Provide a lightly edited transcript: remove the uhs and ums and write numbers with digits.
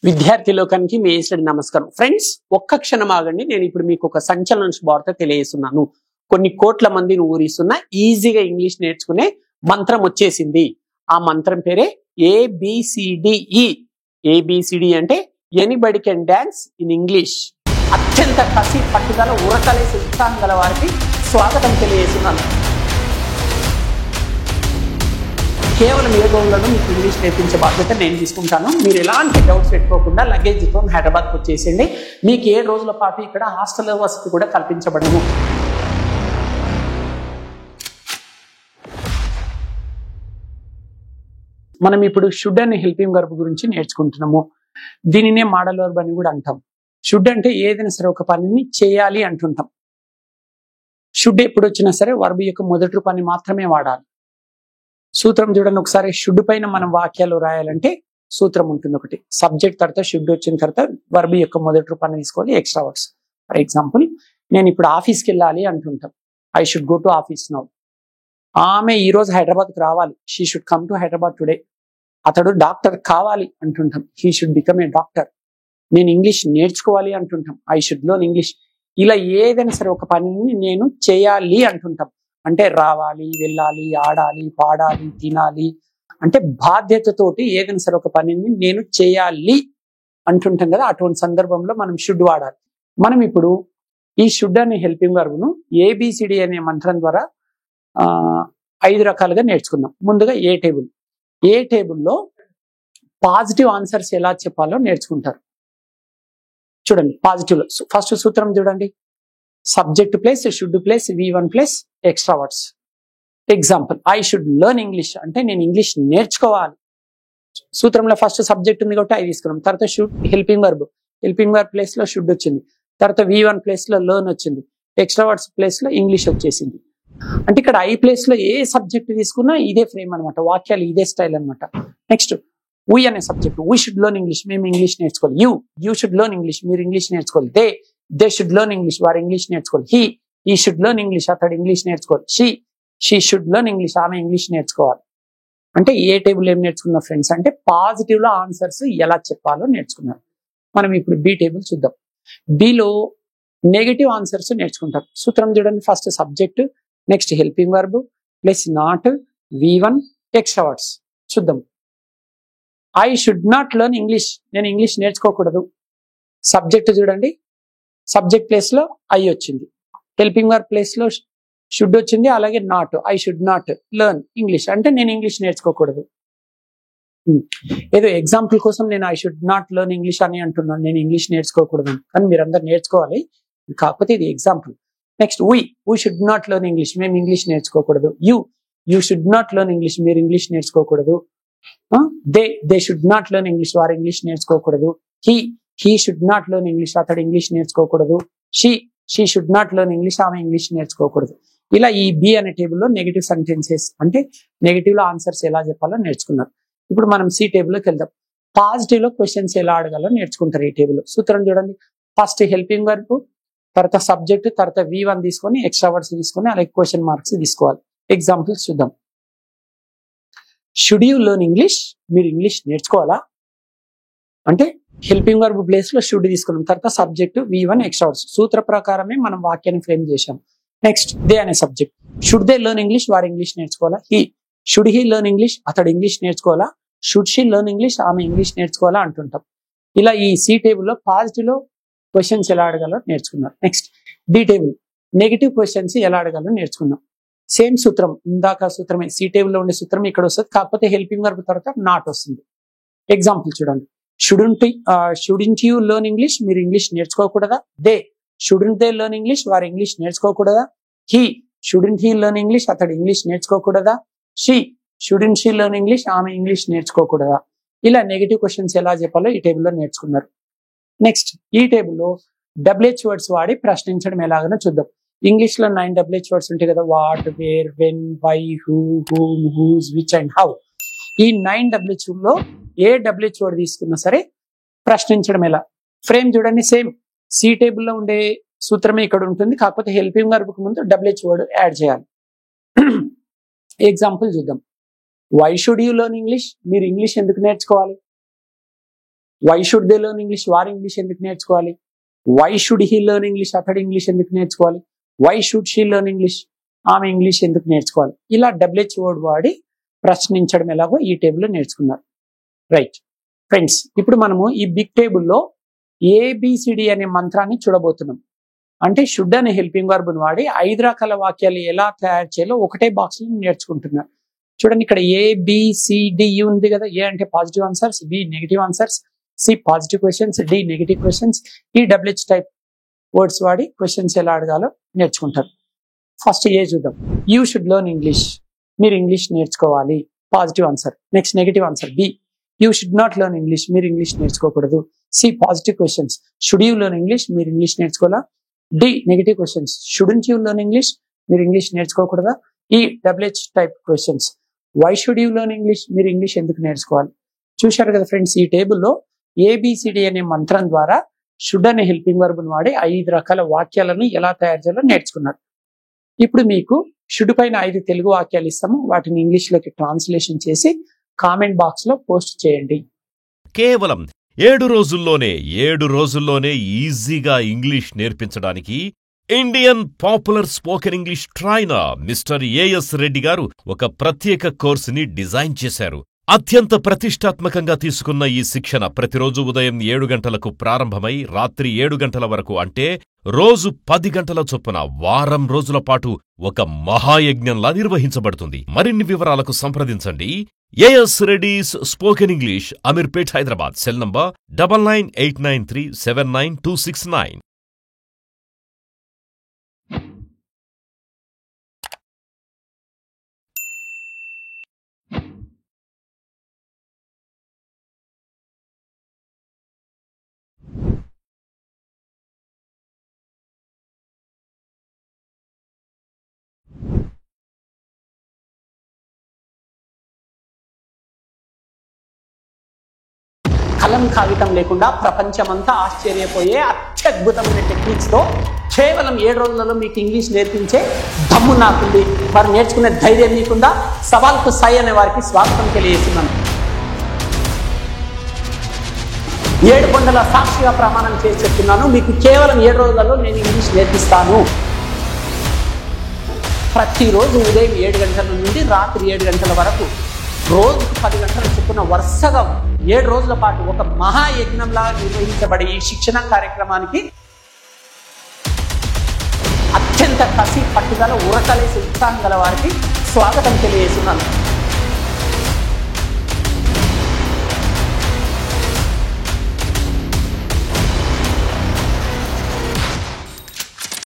విద్యార్థి లోకానికి మీ ఏసుడి నమస్కారం. ఫ్రెండ్స్, ఒక్క క్షణం ఆగండి. నేను ఇప్పుడు మీకు ఒక సంచలన శుభవార్త తెలియజేస్తున్నాను. కొన్ని కోట్ల మందిని ఊరిస్తున్న ఈజీగా ఇంగ్లీష్ నేర్చుకునే మంత్రం వచ్చేసింది. ఆ మంత్రం పేరే ABCDE. ABCD అంటే anybody can dance in English. అత్యంత కసి పట్టుదల ఉరకలేసి ఉత్సాహం గల వారికి స్వాగతం తెలియజేస్తున్నాను. కేవలం 7 రోజులను మీకు ఇంగ్లీష్ నేర్పించే బాధ్యత నేను తీసుకుంటాను. మీరు ఎలాంటి డౌట్స్ పెట్టుకోకుండా లగేజ్తో హైదరాబాద్కి వచ్చేసేయండి. మీకు 7 రోజుల పాటు ఇక్కడ హాస్టల్ వసతి కూడా కల్పించబడను. మనం ఇప్పుడు షుడ్ అనే హెల్పింగ్ వర్బ్ గురించి నేర్చుకుంటున్నాము. దీనినే మోడల్ వర్బ్ అని కూడా అంటాం. షుడ్ అంటే ఏదైనా సరే ఒక పనిని చేయాలి అంటుంటాం. షుడ్ ఎప్పుడు వచ్చినా సరే వర్బ్ యొక్క మొదటి రూపాన్ని మాత్రమే వాడాలి. సూత్రం చూడండి ఒకసారి. షుడ్ పైన మనం వాక్యాలు రాయాలంటే సూత్రం ఉంటుంది ఒకటి. సబ్జెక్ట్ తర్వాత షుడ్ వచ్చిన తర్వాత వర్బ్ యొక్క మొదటి రూపాన్ని తీసుకోవాలి, ఎక్స్ట్రా వర్డ్స్. ఫర్ ఎగ్జాంపుల్, నేను ఇప్పుడు ఆఫీస్కి వెళ్ళాలి అంటుంటాం. I should go to office now. ఆమె ఈ రోజు హైదరాబాద్కి రావాలి. She should come to Hyderabad today. అతడు డాక్టర్ కావాలి అంటుంటాం. He should become a doctor. నేను ఇంగ్లీష్ నేర్చుకోవాలి అంటుంటాం. I should learn English. ఇలా ఏదైనా సరే ఒక పనిని నేను చేయాలి అంటుంటాం. అంటే రావాలి, వెళ్ళాలి, ఆడాలి, పాడాలి, తినాలి, అంటే బాధ్యతతోటి ఏదైనా సరే ఒక పనిని నేను చేయాలి అంటుంటాం కదా. అటువంటి సందర్భంలో మనం షుడ్ వాడాలి. మనం ఇప్పుడు ఈ షుడ్ అనే హెల్పింగ్ వర్బ్ను ABCD అనే మంత్రం ద్వారా 5 రకాలుగా నేర్చుకుందాం. ముందుగా ఏ టేబుల్. ఏ టేబుల్లో పాజిటివ్ ఆన్సర్స్ ఎలా చెప్పాలో నేర్చుకుంటారు. చూడండి, పాజిటివ్ లో ఫస్ట్ సూత్రం చూడండి. Subject plus should plus V1 plus extra words. Example, I should learn English అంటే నేను ఇంగ్లీష్ నేర్చుకోవాలి. సూత్రంలో ఫస్ట్ సబ్జెక్ట్ ఉంది కాబట్టి ఐ తీసుకున్నాం. తర్వాత should helping verb. Helping verb place లో షుడ్ వచ్చింది. తర్వాత V1 ప్లేస్ లో లెర్న్ వచ్చింది. ఎక్స్ట్రా వర్డ్స్ ప్లేస్ లో ఇంగ్లీష్ వచ్చేసింది. అంటే ఇక్కడ ఐ ప్లేస్ లో ఏ సబ్జెక్ట్ తీసుకున్నా ఇదే ఫ్రేమ్ అనమాట. వాక్యాలు ఇదే స్టైల్ అనమాట. నెక్స్ట్, వీ అనే subject. We should learn English, మేము ఇంగ్లీష్ నేర్చుకోవాలి. యూ షుడ్ లెర్న్ ఇంగ్లీష్, మీరు ఇంగ్లీష్ నేర్చుకోవాలి. దే షుడ్ లెర్న్ ఇంగ్లీష్, వారు ఇంగ్లీష్ నేర్చుకోవాలి. హీ షుడ్ లెర్న్ ఇంగ్లీష్, అతడు ఇంగ్లీష్ నేర్చుకోవాలి. షీ షుడ్ లెర్న్ ఇంగ్లీష్, ఆమె ఇంగ్లీష్ నేర్చుకోవాలి. అంటే ఏ టేబుల్ ఏం నేర్చుకున్నాం ఫ్రెండ్స్ అంటే పాజిటివ్ లో ఆన్సర్స్ ఎలా చెప్పాలో నేర్చుకున్నాం. మనం ఇప్పుడు బి టేబుల్ చూద్దాం. బిలో నెగటివ్ ఆన్సర్స్ నేర్చుకుంటాం. సూత్రం చూడండి. First subject, next helping verb plus not, V1 extra words. చూద్దాం. I should not learn English, నేను ఇంగ్లీష్ నేర్చుకోకూడదు. సబ్జెక్ట్ చూడండి. సబ్జెక్ట్ ప్లేస్ లో ఐ వచ్చింది. హెల్పింగ్ వర్బ్ ప్లేస్ లో షుడ్ వచ్చింది. అలాగే not. I should not learn English అంటే నేను ఇంగ్లీష్ నేర్చుకోకూడదు. ఏదో ఎగ్జాంపుల్ కోసం నేను I should not learn English అని అంటున్నాను. నేను ఇంగ్లీష్ నేర్చుకోకూడదు కానీ మీరందరూ నేర్చుకోవాలి. కాకపోతే ఇది example. Next, we should not learn English, మేము ఇంగ్లీష్ నేర్చుకోకూడదు. You should not learn English, మీరు ఇంగ్లీష్ నేర్చుకోకూడదు. They should not learn English, వారు ఇంగ్లీష్ నేర్చుకోకూడదు. He should not learn English, అతడు ఇంగ్లీష్ నేర్చుకోకూడదు. She should not learn English, ఆమె English నేర్చుకోకూడదు. ఇలా ఈ బి అనే టేబుల్లో నెగటివ్ సెంటెన్సెస్ అంటే నెగటివ్ లో ఆన్సర్స్ ఎలా చెప్పాలో నేర్చుకున్నారు. ఇప్పుడు మనం సి టేబుల్లోకి వెళ్దాం. పాజిటివ్ లో క్వశ్చన్స్ ఎలా అడగాలో నేర్చుకుంటారు ఈ టేబుల్. సూత్రం చూడండి. ఫస్ట్ హెల్పింగ్ వర్బ్, తర్వాత సబ్జెక్ట్, తర్వాత V1 తీసుకొని ఎక్స్ట్రా వర్డ్స్ తీసుకొని అలాగే క్వశ్చన్ మార్క్స్ తీసుకోవాలి. ఎగ్జాంపుల్స్ చూద్దాం. షుడ్ యూ లెర్న్ ఇంగ్లీష్, మీరు ఇంగ్లీష్ నేర్చుకోవాలా అంటే హెల్పింగ్ వర్బ్ ప్లేస్ లో షుడ్ తీసుకున్నాం. తర్వాత సబ్జెక్ట్ V1 ఎక్స్ట్రా వర్డ్స్. సూత్ర ప్రకారమే మనం వాక్యాన్ని ఫ్రేమ్ చేశాం. నెక్స్ట్, దే అనే subject. Should they learn English, వారు ఇంగ్లీష్ నేర్చుకోవాలా. షుడ్ హీ లెర్న్ ఇంగ్లీష్, అతడు ఇంగ్లీష్ నేర్చుకోవాలా. షుడ్ షీ లెర్న్ ఇంగ్లీష్, ఆమె ఇంగ్లీష్ నేర్చుకోవాలా అంటుంటాం. ఇలా ఈ సి టేబుల్లో పాజిటివ్ లో క్వశ్చన్స్ ఎలా అడగాలో నేర్చుకున్నాం. Next, the table negative questions ఎలా అడగాలో నేర్చుకున్నాం. సేమ్ సూత్రం, ఇందాక సూత్రమే. సి టేబుల్లో ఉండే సూత్రం ఇక్కడ వస్తుంది, కాకపోతే హెల్పింగ్ వర్బ్ తర్వాత నాట్ వస్తుంది. ఎగ్జాంపుల్ చూడండి. షుడెంట్ యూ లెర్న్ ఇంగ్లీష్, మీరు ఇంగ్లీష్ నేర్చుకోకూడదా. షుడెంట్ దే లెర్న్ ఇంగ్లీష్, వారు ఇంగ్లీష్ నేర్చుకోకూడదా. షుడెంట్ హీ లెర్న్ ఇంగ్లీష్, అతడు ఇంగ్లీష్ నేర్చుకోకూడదా. షుడెంట్ షీ లెర్న్ ఇంగ్లీష్, ఆమె ఇంగ్లీష్ నేర్చుకోకూడదా. ఇలా నెగిటివ్ క్వశ్చన్స్ ఎలా చెప్పాలో ఈ టేబుల్లో నేర్చుకున్నారు. నెక్స్ట్, ఈ టేబుల్లో WH వర్డ్స్ వాడి ప్రశ్నించడం ఎలాగనో చూద్దాం. ఇంగ్లీష్ లో 9 WH వర్డ్స్ ఉంటాయి కదా. What, where, when, why, who, whom, whose, which and how. ఈ 9 WH లో ఏ WH వర్డ్ తీసుకున్నా సరే ప్రశ్నించడం ఎలా. ఫ్రేమ్ చూడండి. సేమ్ సి టేబుల్లో ఉండే సూత్రమే ఇక్కడ ఉంటుంది, కాకపోతే హెల్పింగ్ వర్బ్ కు ముందు WH వర్డ్ యాడ్ చేయాలి. ఎగ్జాంపుల్ చూద్దాం. Why should you learn English, మీరు ఇంగ్లీష్ ఎందుకు నేర్చుకోవాలి. Why should they learn English, వారు ఇంగ్లీష్ ఎందుకు నేర్చుకోవాలి? Why should he learn English, అతడు ఇంగ్లీష్ ఎందుకు నేర్చుకోవాలి? Why should she learn English, ఆమె ఇంగ్లీష్ ఎందుకు నేర్చుకోవాలి? ఇలా WH వర్డ్ వాడి ప్రశ్నించడం ఎలాగో ఈ టేబుల్లో నేర్చుకున్నారు. రైట్ ఫ్రెండ్స్, ఇప్పుడు మనము ఈ బిగ్ టేబుల్లో ABCD అనే మంత్రాన్ని చూడబోతున్నాం. అంటే షుడ్ అనే హెల్పింగ్ వర్బ్ వాడి 5 రకాల వాక్యాలు ఎలా తయారు చేయాలో ఒకటే బాక్స్ లో నేర్చుకుంటున్నారు. చూడండి, ఇక్కడ ABCD ఉంది కదా. ఏ అంటే positive answers, B negative answers, C positive questions, D negative questions. ఈ WH టైప్ వర్డ్స్ వాడి క్వశ్చన్స్ ఎలా అడగాలో నేర్చుకుంటారు. ఫస్ట్ ఏ చూద్దాం. యూ షుడ్ లెర్న్ ఇంగ్లీష్, మీరు ఇంగ్లీష్ నేర్చుకోవాలి, positive answer. Next negative answer B, you should not learn English, మీరు English నేర్చుకోకూడదు. C positive questions, should you learn English, మీరు ఇంగ్లీష్ నేర్చుకోవాలా. D negative questions, shouldn't you learn English, మీరు English నేర్చుకోకూడదా. ఈ WH type questions, why should you learn English, మీరు English ఎందుకు నేర్చుకోవాలి. చూశారు కదా ఫ్రెండ్స్, ఈ టేబుల్లో ABCD అనే మంత్రం ద్వారా షుడ్ అనే హెల్పింగ్ వర్బ్ వాడి 5 రకాల వాక్యాలను ఎలా తయారు చేయాలో నేర్చుకున్నారు. ఇప్పుడు మీకు షుడ్ పైన 5 తెలుగు వాక్యాలు ఇస్తాము, వాటిని ఇంగ్లీష్ లోకి ట్రాన్స్లేషన్ చేసి కామెంట్ బాక్స్ లో పోస్ట్ చేయండి. కేవలం 7 రోజుల్లోనే ఈజీగా ఇంగ్లీష్ నేర్పించడానికి Indian popular spoken English trainer mister AS Reddy గారు ఒక ప్రత్యేక కోర్సుని డిజైన్ చేశారు. అత్యంత ప్రతిష్టాత్మకంగా తీసుకున్న ఈ శిక్షణ ప్రతిరోజు ఉదయం 7 గంటలకు ప్రారంభమై రాత్రి 7 గంటల వరకు, అంటే రోజు 10 గంటల చొప్పున వారం రోజుల పాటు ఒక మహాయజ్ఞంలా నిర్వహించబడుతుంది. మరిన్ని వివరాలకు సంప్రదించండి. AS Reddy's spoken English, Ameerpet, Hyderabad. Cell number 9989379269. కలం కాగితం లేకుండా ప్రపంచమంతా ఆశ్చర్యపోయే అత్యద్భుతమైన టెక్నిక్స్ తో కేవలం 7 రోజులలో మీకు ఇంగ్లీష్ నేర్పించే దమ్ము నాకుంది. వారు నేర్చుకునే ధైర్యం మీకుందా? సవాల్కు సై అనే వారికి స్వాగతం తెలియజేస్తున్నాను. 7 కొండల సాక్షిగా ప్రమాణం చేసి చెప్తున్నాను, మీకు కేవలం 7 రోజులలో నేను ఇంగ్లీష్ నేర్పిస్తాను. ప్రతిరోజు ఉదయం 7 గంటల నుండి రాత్రి 7 గంటల వరకు రోజుకు 10 గంటల చొప్పున వరుసగా 7 రోజుల పాటు ఒక మహాయజ్ఞంలా నిర్వహించబడే ఈ శిక్షణ కార్యక్రమానికి అత్యంత కసి, పట్టుదల, ఉరకలేసి ఉత్సాహం గల వారికి స్వాగతం తెలియజేస్తున్నాను.